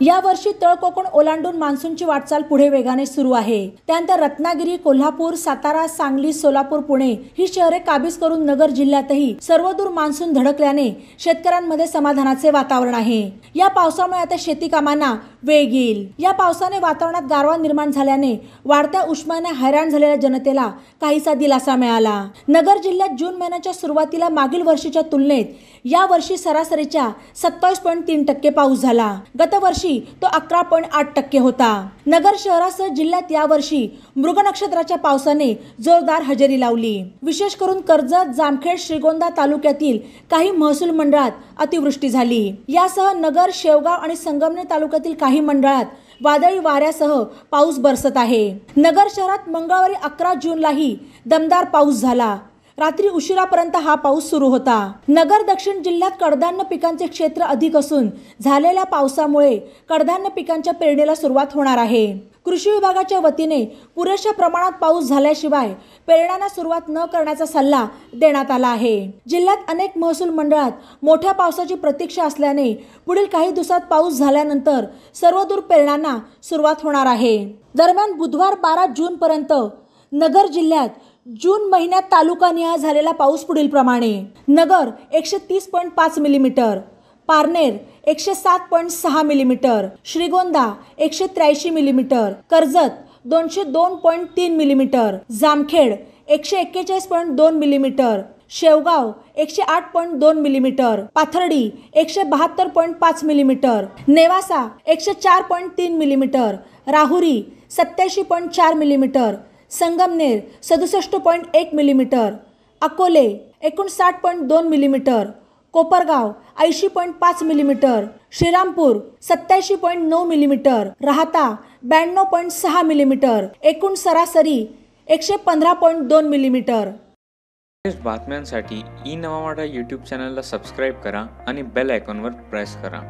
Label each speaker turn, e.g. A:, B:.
A: या वर्षी तळ कोकण ओलांडून मान्सूनची वाटचाल पुढे वेगाने सुरू आहे। त्यानंतर रत्नागिरी, कोल्हापूर, सातारा, सांगली, सोलापूर, पुणे ही शहरे काबीज करून नगर जिल्ह्यातही सर्वदूर मान्सून धडकल्याने शेतकऱ्यांमध्ये समाधानाचे वातावरण आहे। या पावसामुळे आता शेती कामांना वेग येईल। या पावसाने वातावरणात गारवा निर्माण झाल्याने वाढत्या उष्म्याने हैराण झालेल्या जनतेला काहीसा दिलासा मिळाला। नगर जिल्ह्यात जून महिन्याच्या सुरुवातीला मागील वर्षीच्या तुलनेत या वर्षी सरासरीच्या 27.3% पाऊस झाला। गत वर्षी तो 11.8% होता। नगर शहरासह जिल्ह्यात या वर्षी मृग नक्षत्राच्या पावसाने जोरदार हजेरी लावली। विशेष करून कर्जत, जामखेड, श्रीगोंदा तालुक्यातील काही महसूल मंडळात अतिवृष्टी झाली। यासह नगर, शेवगाव आणि संगमनेर तालुक्यातील काही मंडळात वादळी वाऱ्यासह पाऊस बरसत आहे। नगर शहरात मंगळवारी 11 जूनलाही दमदार पाऊस झाला। रात्री उशिरापर्यंत हा पाऊस सुरू होता। नगर दक्षिण जिल्ह्यात कडधान्य पिकांचे क्षेत्र अधिक असून झालेल्या पावसामुळे कडधान्य पिकांच्या पेरणीला सुरुवात होणार आहे। कृषी विभागाच्या वतीने पुरेशा प्रमाणात पाऊस झाल्याशिवाय पेरण्यांना सुरुवात न करण्याचा सल्ला देण्यात आला आहे। जिल्ह्यात अनेक महसूल मंडळात मोठ्या पावसाची प्रतीक्षा असल्याने पुढील काही दिवसात पाऊस झाल्यानंतर सर्वदूर पेरण्यांना सुरुवात होणार आहे। दरम्यान बुधवार 12 जून पर्यंत नगर जिल्ह्यात जून महिन्यात तालुकानिहाय झालेला पाऊस पुढील प्रमाणे: Nagar 130.5 millimetre, Parner 107.6 millimetre, Shrigonda 183 millimetre, Karjat 202.3 millimetre, Jamkhed 141.2 millimetre, Shevgaon 108.2 millimetre, Pathardi 172.5 millimetre, Nevasa 104.3 millimetre, Rahuri 87.4 millimetre, Sangamner 67.1 millimetre, Akole 59.2 millimetre, Kopargaon 80.5 millimetre, Shrirampur 87.9 millimetre, Rahata 92.6 millimetre, एकूण सरासरी 115.2 मिलीमीटर।
B: बातम्यांसाठी ई-नवा मराठा यूट्यूब चॅनलला सबस्क्राईब करा आणि बेल आयकॉनवर प्रेस करा।